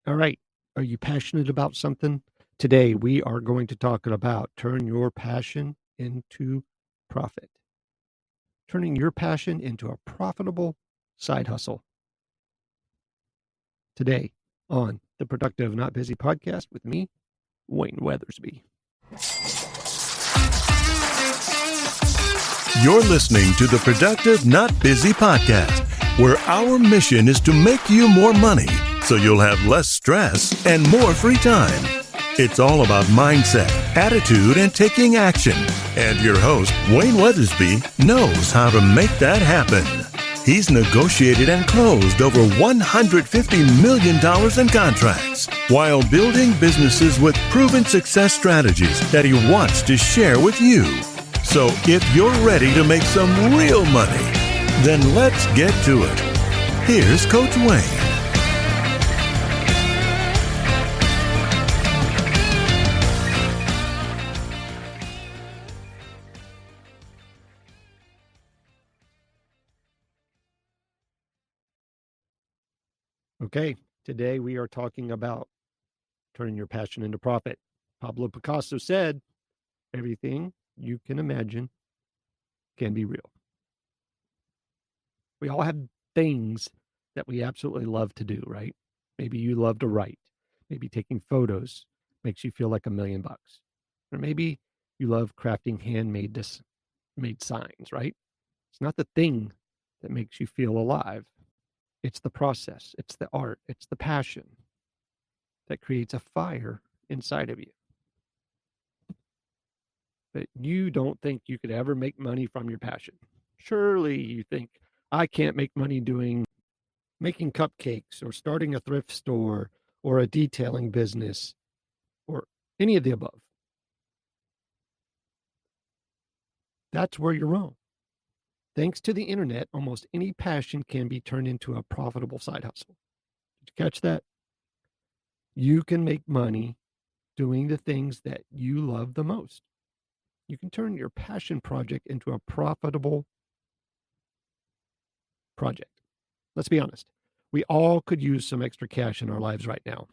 All right. Are you passionate about something? Today, we are going to talk about turn your passion into profit, turning your passion into a profitable side hustle. Today on the Productive Not Busy podcast with me, Wayne Weathersby. You're listening to the Productive Not Busy podcast, where our mission is to make you more money so you'll have less stress and more free time. It's all about mindset, attitude, and taking action. And your host, Wayne Weathersby, knows how to make that happen. He's negotiated and closed over $150 million in contracts while building businesses with proven success strategies that he wants to share with you. So if you're ready to make some real money, then let's get to it. Here's Coach Wayne. Okay, today we are talking about turning your passion into profit. Pablo Picasso said, everything you can imagine can be real. We all have things that we absolutely love to do, right? Maybe you love to write. Maybe taking photos makes you feel like $1,000,000. Or maybe you love crafting handmade made signs, right? It's not the thing that makes you feel alive. It's the process, it's the art, it's the passion that creates a fire inside of you. But you don't think you could ever make money from your passion. Surely you think, I can't make money making cupcakes or starting a thrift store or a detailing business or any of the above. That's where you're wrong. Thanks to the internet, almost any passion can be turned into a profitable side hustle. Did you catch that? You can make money doing the things that you love the most. You can turn your passion project into a profitable project. Let's be honest. We all could use some extra cash in our lives right now.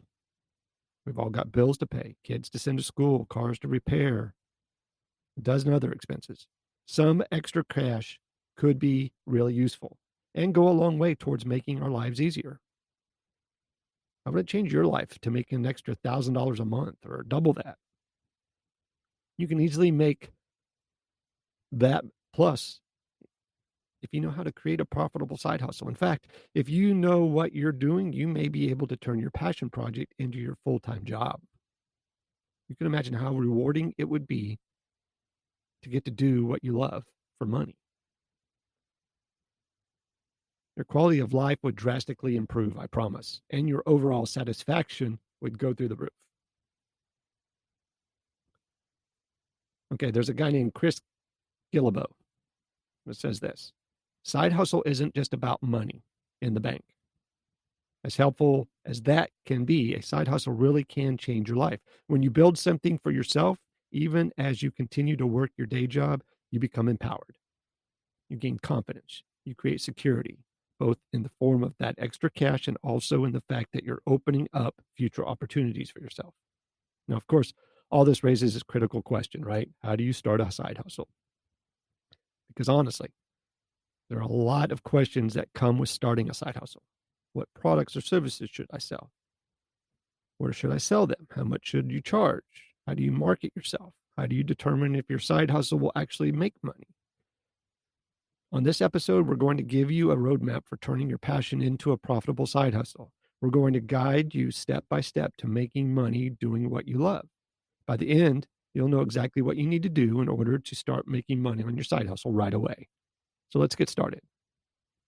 We've all got bills to pay, kids to send to school, cars to repair, a dozen other expenses. Some extra cash could be really useful and go a long way towards making our lives easier. I would change your life to make an extra $1,000 a month or double that. You can easily make that plus if you know how to create a profitable side hustle. In fact, if you know what you're doing, you may be able to turn your passion project into your full-time job. You can imagine how rewarding it would be to get to do what you love for money. Your quality of life would drastically improve, I promise, and your overall satisfaction would go through the roof. Okay, there's a guy named Chris Guillebeau that says this: side hustle isn't just about money in the bank. As helpful as that can be, a side hustle really can change your life. When you build something for yourself, even as you continue to work your day job, you become empowered. You gain confidence. You create security, both in the form of that extra cash and also in the fact that you're opening up future opportunities for yourself. Now, of course, all this raises this critical question, right? How do you start a side hustle? Because honestly, there are a lot of questions that come with starting a side hustle. What products or services should I sell? Where should I sell them? How much should you charge? How do you market yourself? How do you determine if your side hustle will actually make money? On this episode, we're going to give you a roadmap for turning your passion into a profitable side hustle. We're going to guide you step by step to making money doing what you love. By the end, you'll know exactly what you need to do in order to start making money on your side hustle right away. So let's get started.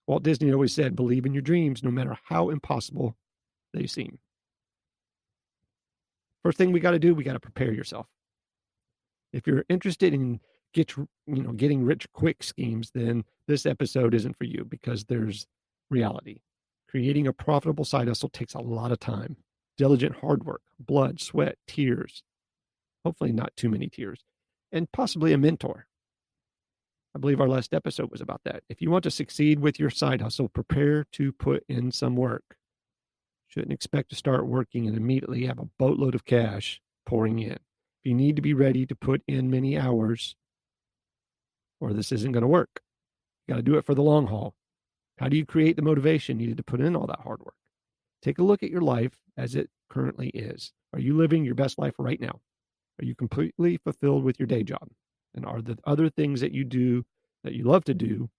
Walt Disney always said, believe in your dreams no matter how impossible they seem. First thing we got to do, we got to prepare yourself. If you're interested in getting rich quick schemes, then this episode isn't for you because there's reality. Creating a profitable side hustle takes a lot of time, diligent hard work, blood, sweat, tears, hopefully not too many tears, and possibly a mentor. I believe our last episode was about that. If you want to succeed with your side hustle, prepare to put in some work. Shouldn't expect to start working and immediately have a boatload of cash pouring in. If you need to be ready to put in many hours, or this isn't going to work. You got to do it for the long haul. How do you create the motivation needed to put in all that hard work? Take a look at your life as it currently is. Are you living your best life right now? Are you completely fulfilled with your day job? And are the other things that you do that you love to do,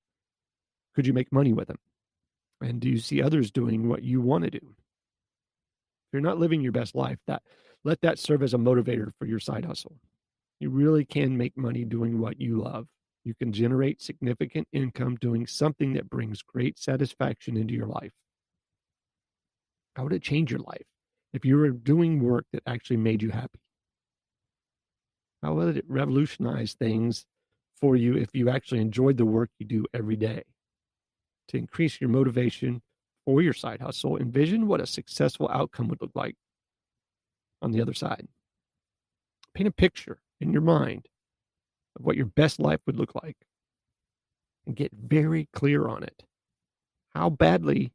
could you make money with them? And do you see others doing what you want to do? If you're not living your best life, let that serve as a motivator for your side hustle. You really can make money doing what you love. You can generate significant income doing something that brings great satisfaction into your life. How would it change your life if you were doing work that actually made you happy? How would it revolutionize things for you if you actually enjoyed the work you do every day? To increase your motivation for your side hustle, envision what a successful outcome would look like on the other side. Paint a picture in your mind of what your best life would look like and get very clear on it. How badly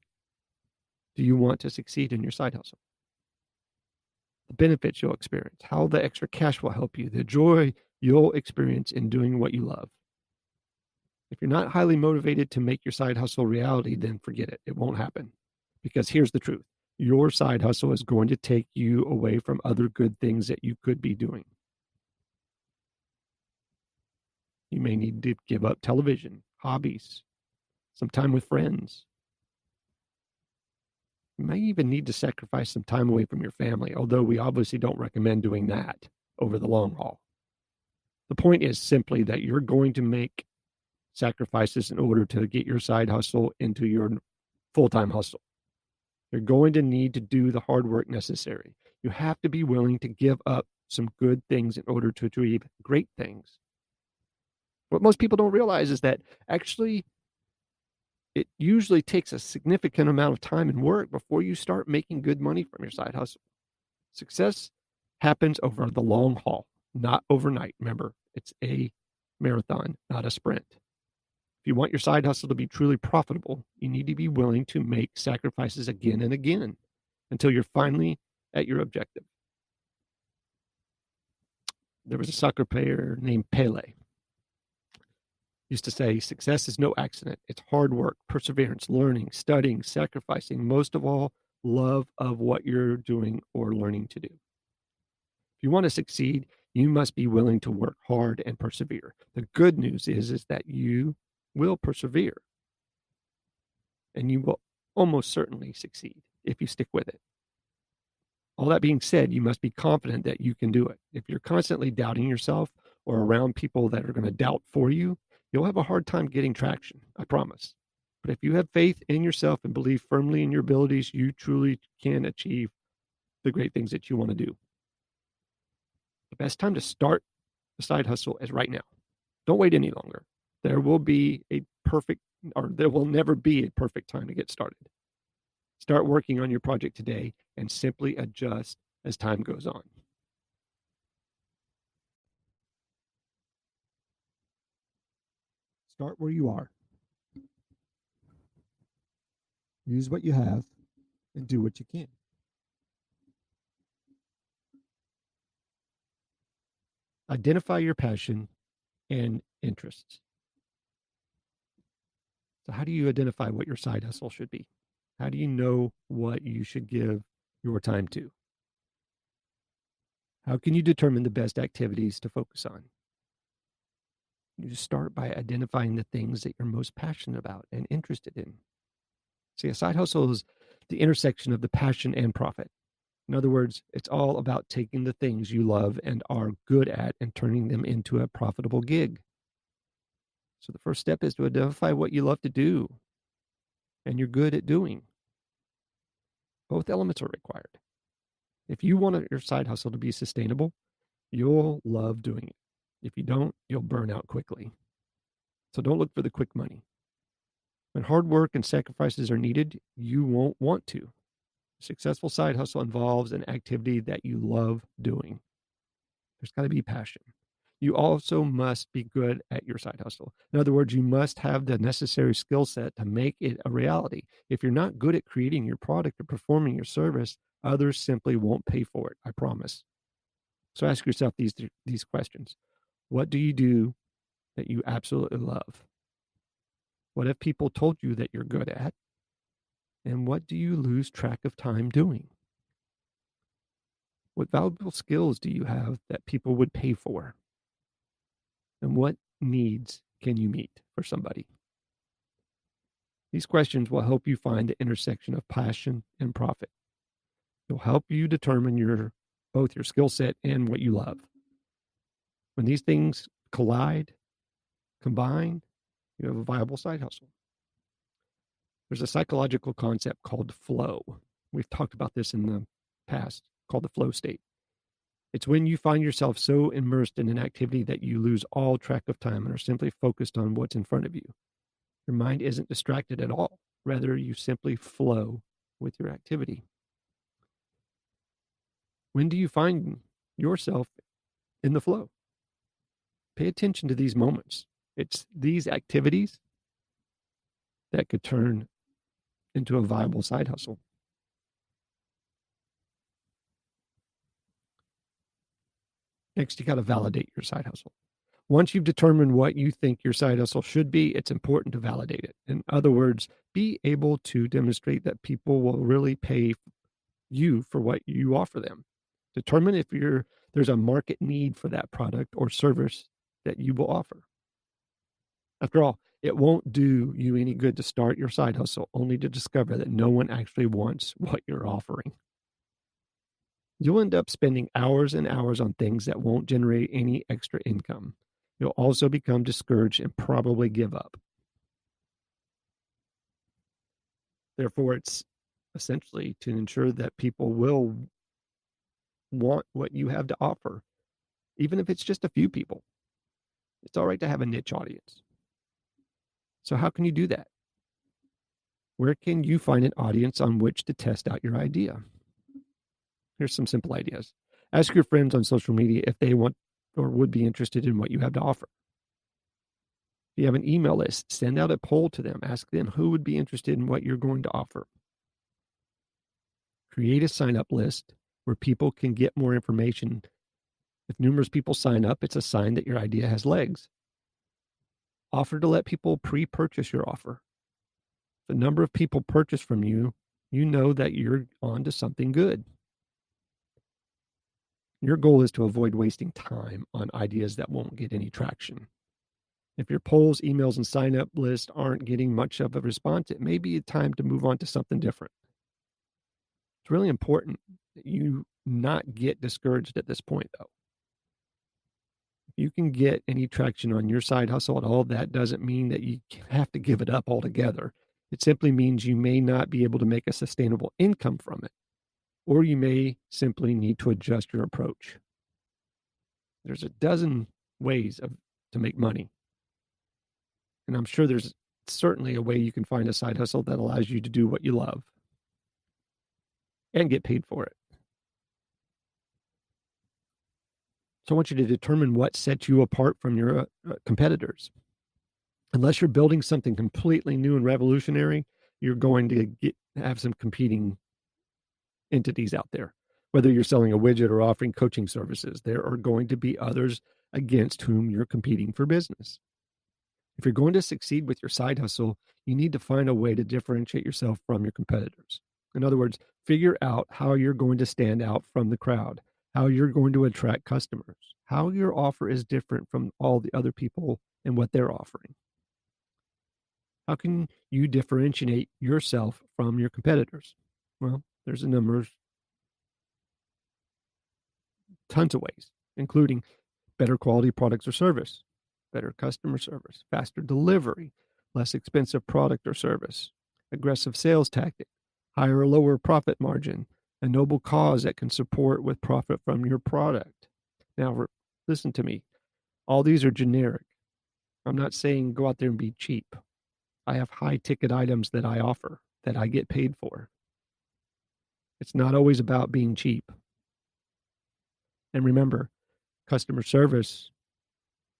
do you want to succeed in your side hustle? The benefits you'll experience, how the extra cash will help you, the joy you'll experience in doing what you love. If you're not highly motivated to make your side hustle reality, then forget it. It won't happen. Because here's the truth. Your side hustle is going to take you away from other good things that you could be doing. You may need to give up television, hobbies, some time with friends. You may even need to sacrifice some time away from your family, although we obviously don't recommend doing that over the long haul. The point is simply that you're going to make sacrifices in order to get your side hustle into your full-time hustle. You're going to need to do the hard work necessary. You have to be willing to give up some good things in order to achieve great things. What most people don't realize is that actually it usually takes a significant amount of time and work before you start making good money from your side hustle. Success happens over the long haul, not overnight. Remember, it's a marathon, not a sprint. If you want your side hustle to be truly profitable, you need to be willing to make sacrifices again and again until you're finally at your objective. There was a soccer player named Pele. Used to say, success is no accident. It's hard work, perseverance, learning, studying, sacrificing, most of all, love of what you're doing or learning to do. If you want to succeed, you must be willing to work hard and persevere. The good news is that you will persevere and you will almost certainly succeed if you stick with it. All that being said, you must be confident that you can do it. If you're constantly doubting yourself or around people that are going to doubt for you, you'll have a hard time getting traction, I promise. But if you have faith in yourself and believe firmly in your abilities, you truly can achieve the great things that you want to do. The best time to start the side hustle is right now. Don't wait any longer. There will never be a perfect time to get started. Start working on your project today and simply adjust as time goes on. Start where you are. Use what you have and do what you can. Identify your passion and interests. So how do you identify what your side hustle should be? How do you know what you should give your time to? How can you determine the best activities to focus on? You start by identifying the things that you're most passionate about and interested in. See, a side hustle is the intersection of the passion and profit. In other words, it's all about taking the things you love and are good at and turning them into a profitable gig. So the first step is to identify what you love to do and you're good at doing. Both elements are required. If you want your side hustle to be sustainable, you'll love doing it. If you don't, you'll burn out quickly. So don't look for the quick money. When hard work and sacrifices are needed, you won't want to. A successful side hustle involves an activity that you love doing. There's got to be passion. You also must be good at your side hustle. In other words, you must have the necessary skill set to make it a reality. If you're not good at creating your product or performing your service, others simply won't pay for it, I promise. So ask yourself these questions. What do you do that you absolutely love? What have people told you that you're good at? And what do you lose track of time doing? What valuable skills do you have that people would pay for? And what needs can you meet for somebody? These questions will help you find the intersection of passion and profit. It'll help you determine both your skill set and what you love. When these things combine, you have a viable side hustle. There's a psychological concept called flow. We've talked about this in the past, called the flow state. It's when you find yourself so immersed in an activity that you lose all track of time and are simply focused on what's in front of you. Your mind isn't distracted at all. Rather, you simply flow with your activity. When do you find yourself in the flow? Pay attention to these moments. It's these activities that could turn into a viable side hustle. Next, you got to validate your side hustle. Once you've determined what you think your side hustle should be, it's important to validate it. In other words, be able to demonstrate that people will really pay you for what you offer them. Determine if there's a market need for that product or service that you will offer. After all, it won't do you any good to start your side hustle only to discover that no one actually wants what you're offering. You'll end up spending hours and hours on things that won't generate any extra income. You'll also become discouraged and probably give up. Therefore, it's essentially to ensure that people will want what you have to offer, even if it's just a few people. It's all right to have a niche audience. So how can you do that? Where can you find an audience on which to test out your idea? Here's some simple ideas. Ask your friends on social media if they want or would be interested in what you have to offer. If you have an email list, send out a poll to them. Ask them who would be interested in what you're going to offer. Create a sign-up list where people can get more information. If numerous people sign up, it's a sign that your idea has legs. Offer to let people pre-purchase your offer. If a number of people purchase from you, you know that you're on to something good. Your goal is to avoid wasting time on ideas that won't get any traction. If your polls, emails, and sign-up list aren't getting much of a response, it may be time to move on to something different. It's really important that you not get discouraged at this point, though. If you can get any traction on your side hustle at all, that doesn't mean that you have to give it up altogether. It simply means you may not be able to make a sustainable income from it, or you may simply need to adjust your approach. There's a dozen ways to make money. And I'm sure there's certainly a way you can find a side hustle that allows you to do what you love and get paid for it. So I want you to determine what sets you apart from your competitors. Unless you're building something completely new and revolutionary, you're going to have some competing entities out there. Whether you're selling a widget or offering coaching services, there are going to be others against whom you're competing for business. If you're going to succeed with your side hustle, you need to find a way to differentiate yourself from your competitors. In other words, figure out how you're going to stand out from the crowd, how you're going to attract customers, how your offer is different from all the other people and what they're offering. How can you differentiate yourself from your competitors? Well, there's tons of ways, including better quality products or service, better customer service, faster delivery, less expensive product or service, aggressive sales tactic, higher or lower profit margin, a noble cause that can support with profit from your product. Now, listen to me. All these are generic. I'm not saying go out there and be cheap. I have high ticket items that I offer that I get paid for. It's not always about being cheap. And remember, customer service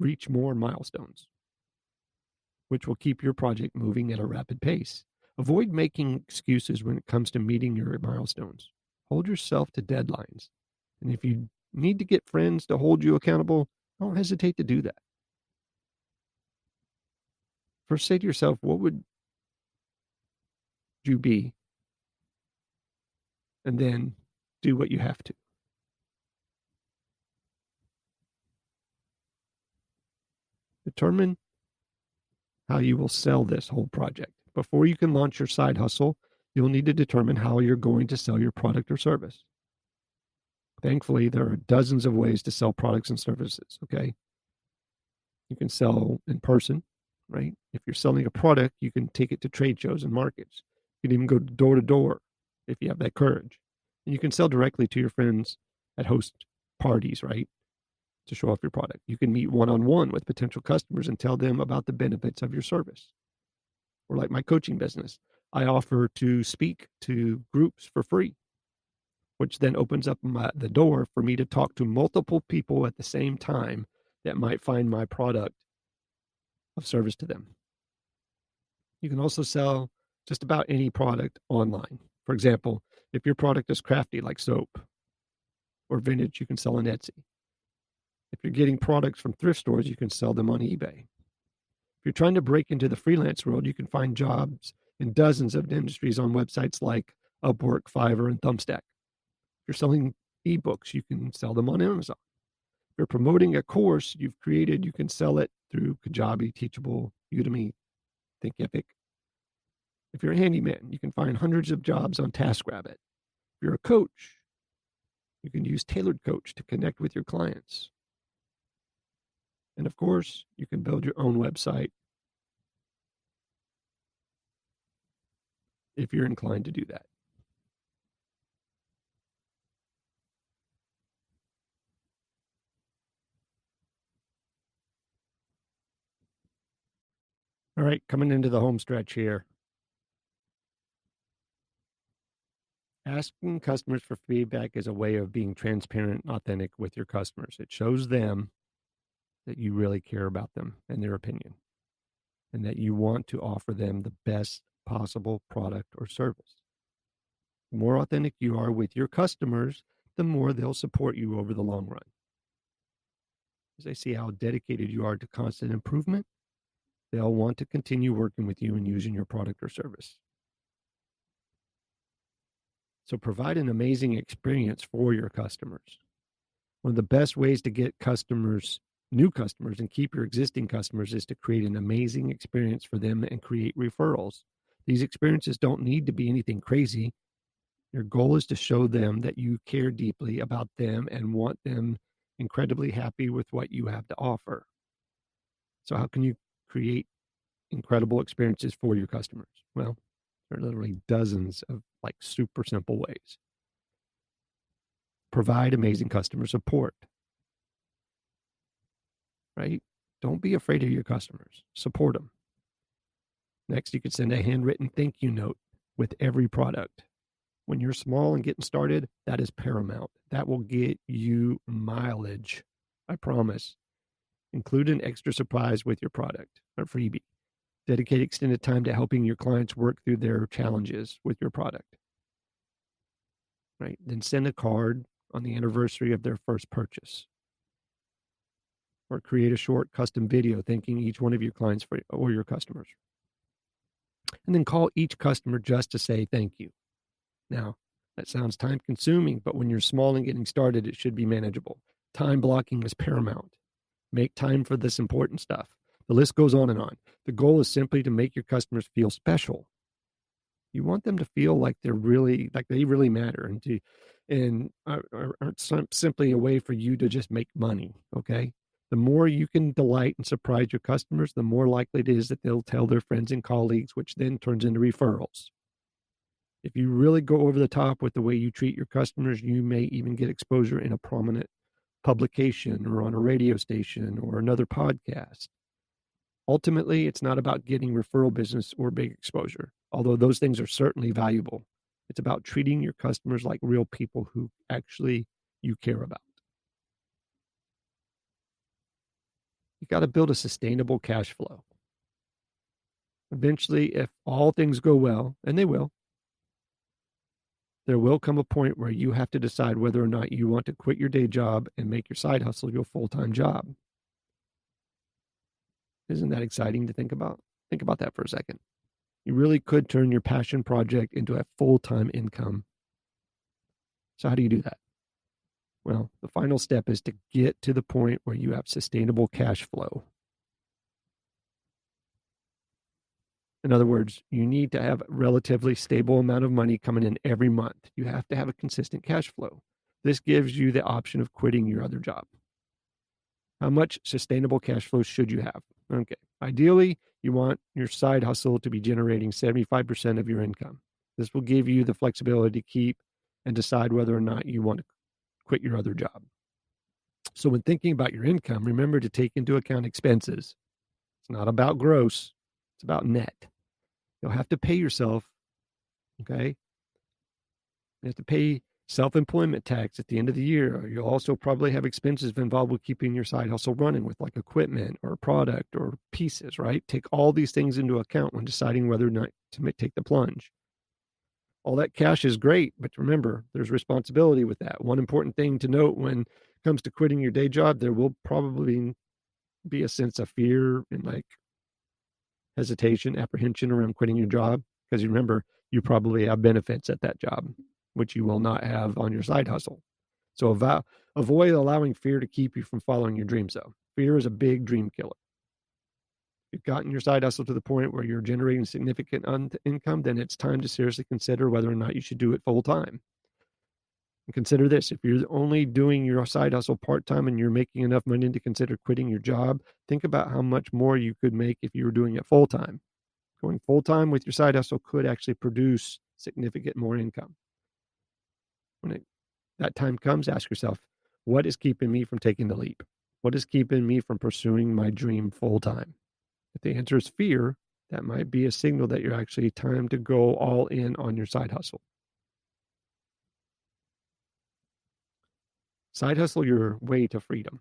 reach more milestones, which will keep your project moving at a rapid pace. Avoid making excuses when it comes to meeting your milestones. Hold yourself to deadlines. And if you need to get friends to hold you accountable, don't hesitate to do that. First, say to yourself, what would you be? And then do what you have to. Determine how you will sell this whole project. Before you can launch your side hustle, you'll need to determine how you're going to sell your product or service. Thankfully, there are dozens of ways to sell products and services, okay? You can sell in person, right? If you're selling a product, you can take it to trade shows and markets. You can even go door to door if you have that courage. And you can sell directly to your friends at host parties, right? To show off your product. You can meet one-on-one with potential customers and tell them about the benefits of your service. Or like my coaching business, I offer to speak to groups for free, which then opens up the door for me to talk to multiple people at the same time that might find my product of service to them. You can also sell just about any product online. For example, if your product is crafty like soap or vintage, you can sell on Etsy. If you're getting products from thrift stores, you can sell them on eBay. If you're trying to break into the freelance world, you can find jobs in dozens of industries on websites like Upwork, Fiverr, and Thumbstack. If you're selling ebooks, you can sell them on Amazon. If you're promoting a course you've created, you can sell it through Kajabi, Teachable, Udemy, Thinkific. If you're a handyman, you can find hundreds of jobs on TaskRabbit. If you're a coach, you can use Tailored Coach to connect with your clients. And of course, you can build your own website if you're inclined to do that. All right, coming into the home stretch here. Asking customers for feedback is a way of being transparent and authentic with your customers. It shows them that you really care about them and their opinion, and that you want to offer them the best possible product or service. The more authentic you are with your customers, the more they'll support you over the long run. As they see how dedicated you are to constant improvement, they'll want to continue working with you and using your product or service. So provide an amazing experience for your customers. One of the best ways to get customers, new customers, and keep your existing customers is to create an amazing experience for them and create referrals. These experiences don't need to be anything crazy. Your goal is to show them that you care deeply about them and want them incredibly happy with what you have to offer. So how can you create incredible experiences for your customers? Well, there are literally dozens of like super simple ways. Provide amazing customer support, right? Don't be afraid of your customers. Support them. Next, you could send a handwritten thank you note with every product. When you're small and getting started, that is paramount. That will get you mileage, I promise. Include an extra surprise with your product or freebie. Dedicate extended time to helping your clients work through their challenges with your product. Right? Then send a card on the anniversary of their first purchase. Or create a short custom video thanking each one of your clients or your customers. And then call each customer just to say thank you. Now, that sounds time consuming, but when you're small and getting started, it should be manageable. Time blocking is paramount. Make time for this important stuff. The list goes on and on. The goal is simply to make your customers feel special. You want them to feel like they really matter, and aren't simply a way for you to just make money. Okay. The more you can delight and surprise your customers, the more likely it is that they'll tell their friends and colleagues, which then turns into referrals. If you really go over the top with the way you treat your customers, you may even get exposure in a prominent publication or on a radio station or another podcast. Ultimately, it's not about getting referral business or big exposure, although those things are certainly valuable. It's about treating your customers like real people who actually you care about. got to build a sustainable cash flow. Eventually, if all things go well, and they will, there will come a point where you have to decide whether or not you want to quit your day job and make your side hustle your full-time job. Isn't that exciting to think about? Think about that for a second. You really could turn your passion project into a full-time income. So how do you do that? Well, the final step is to get to the point where you have sustainable cash flow. In other words, you need to have a relatively stable amount of money coming in every month. You have to have a consistent cash flow. This gives you the option of quitting your other job. How much sustainable cash flow should you have? Okay. Ideally, you want your side hustle to be generating 75% of your income. This will give you the flexibility to keep and decide whether or not you want to quit your other job. So when thinking about your income, remember to take into account expenses. It's not about gross. It's about net. You'll have to pay yourself, okay? You have to pay self-employment tax at the end of the year. You'll also probably have expenses involved with keeping your side hustle running with like equipment or product or pieces, right? Take all these things into account when deciding whether or not to take the plunge. All that cash is great, but remember, there's responsibility with that. One important thing to note when it comes to quitting your day job, there will probably be a sense of fear and like hesitation, apprehension around quitting your job, because you remember, you probably have benefits at that job, which you will not have on your side hustle. So avoid allowing fear to keep you from following your dreams, though. Fear is a big dream killer. If you've gotten your side hustle to the point where you're generating significant income, then it's time to seriously consider whether or not you should do it full time. And consider this: if you're only doing your side hustle part-time and you're making enough money to consider quitting your job, think about how much more you could make if you were doing it full-time. Going full-time with your side hustle could actually produce significant more income. When that time comes, ask yourself, what is keeping me from taking the leap? What is keeping me from pursuing my dream full-time? If the answer is fear, that might be a signal that you're actually time to go all in on your side hustle. Side hustle your way to freedom.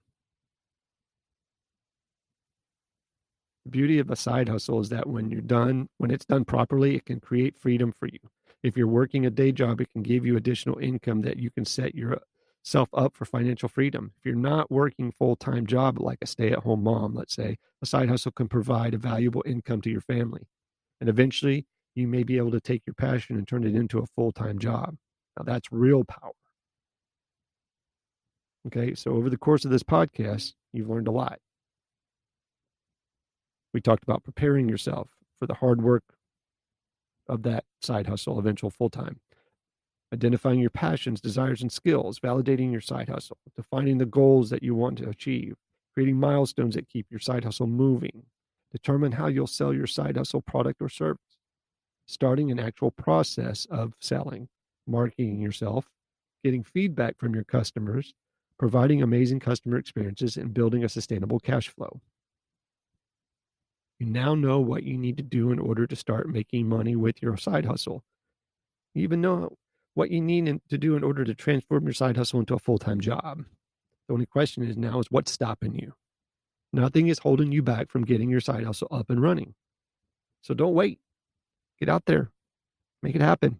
The beauty of a side hustle is that when it's done properly, it can create freedom for you. If you're working a day job, it can give you additional income that you can set yourself up for financial freedom. If you're not working full-time job, like a stay-at-home mom, let's say, a side hustle can provide a valuable income to your family. And eventually, you may be able to take your passion and turn it into a full-time job. Now, that's real power. Okay, so over the course of this podcast, you've learned a lot. We talked about preparing yourself for the hard work of that side hustle, eventual full-time. Identifying your passions, desires, and skills, validating your side hustle, defining the goals that you want to achieve, creating milestones that keep your side hustle moving, determine how you'll sell your side hustle product or service, starting an actual process of selling, marketing yourself, getting feedback from your customers, providing amazing customer experiences, and building a sustainable cash flow. You now know what you need to do in order to start making money with your side hustle. You even know what you need to do in order to transform your side hustle into a full-time job. The only question is now is what's stopping you? Nothing is holding you back from getting your side hustle up and running. So don't wait. Get out there. Make it happen.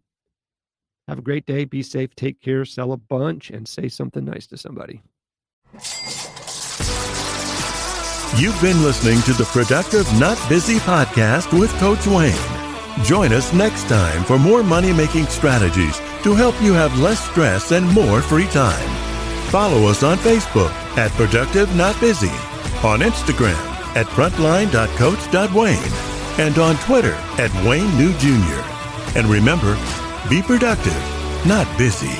Have a great day. Be safe. Take care. Sell a bunch and say something nice to somebody. You've been listening to the Productive Not Busy podcast with Coach Wayne. Join us next time for more money-making strategies to help you have less stress and more free time. Follow us on Facebook at Productive Not Busy, on Instagram at frontline.coach.wayne, and on Twitter at Wayne New Jr. And remember, be productive, not busy.